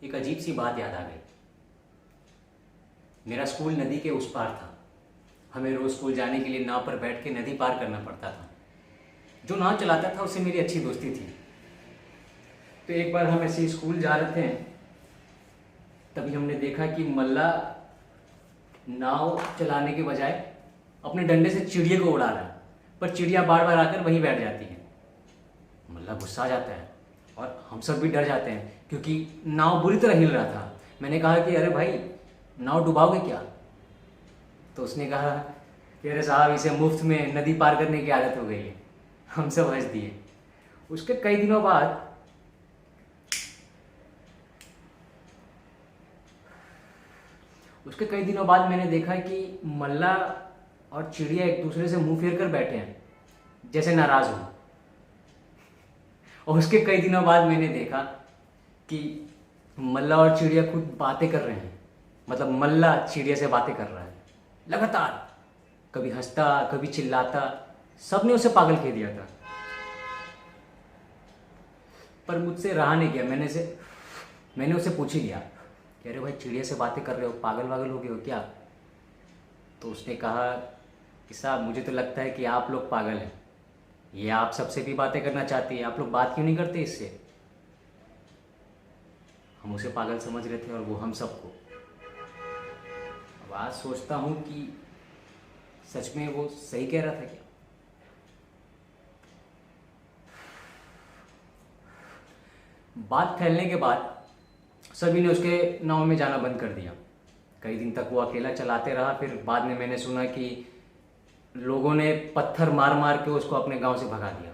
एक अजीब सी बात याद आ गई। मेरा स्कूल नदी के उस पार था। हमें रोज स्कूल जाने के लिए नाव पर बैठ के नदी पार करना पड़ता था। जो नाव चलाता था उससे मेरी अच्छी दोस्ती थी। तो एक बार हम ऐसे ही स्कूल जा रहे थे, तभी हमने देखा कि मल्ला नाव चलाने के बजाय अपने डंडे से चिड़िया को उड़ा रहा है, पर चिड़िया बार बार आकर वहीं बैठ जाती है। मल्ला गुस्सा आ जाता है और हम सब भी डर जाते हैं क्योंकि नाव बुरी तरह हिल रहा था। मैंने कहा कि अरे भाई, नाव डुबाओगे क्या? तो उसने कहा कि अरे साहब, इसे मुफ्त में नदी पार करने की आदत हो गई है। हम सब हंस दिए। उसके कई दिनों बाद मैंने देखा कि मल्ला और चिड़िया एक दूसरे से मुंह फेर कर बैठे हैं, जैसे नाराज हो। और उसके कई दिनों बाद मैंने देखा कि मल्ला और चिड़िया खुद बातें कर रहे हैं। मतलब मल्ला चिड़िया से बातें कर रहा है लगातार, कभी हंसता कभी चिल्लाता। सबने उसे पागल कह दिया था, पर मुझसे रहा नहीं गया। मैंने उसे पूछ ही लिया कि अरे भाई, चिड़िया से बातें कर रहे हो, पागल वागल हो गए हो क्या? तो उसने कहा कि साहब, मुझे तो लगता है कि आप लोग पागल हैं। ये आप सबसे भी बातें करना चाहती है, आप लोग बात क्यों नहीं करते इससे? हम उसे पागल समझ रहे थे और वो हम सबको। अब आज सोचता हूँ कि सच में वो सही कह रहा था क्या? बात फैलने के बाद सभी ने उसके नाव में जाना बंद कर दिया। कई दिन तक वो अकेला चलाते रहा। फिर बाद में मैंने सुना कि लोगों ने पत्थर मार मार के उसको अपने गांव से भगा दिया।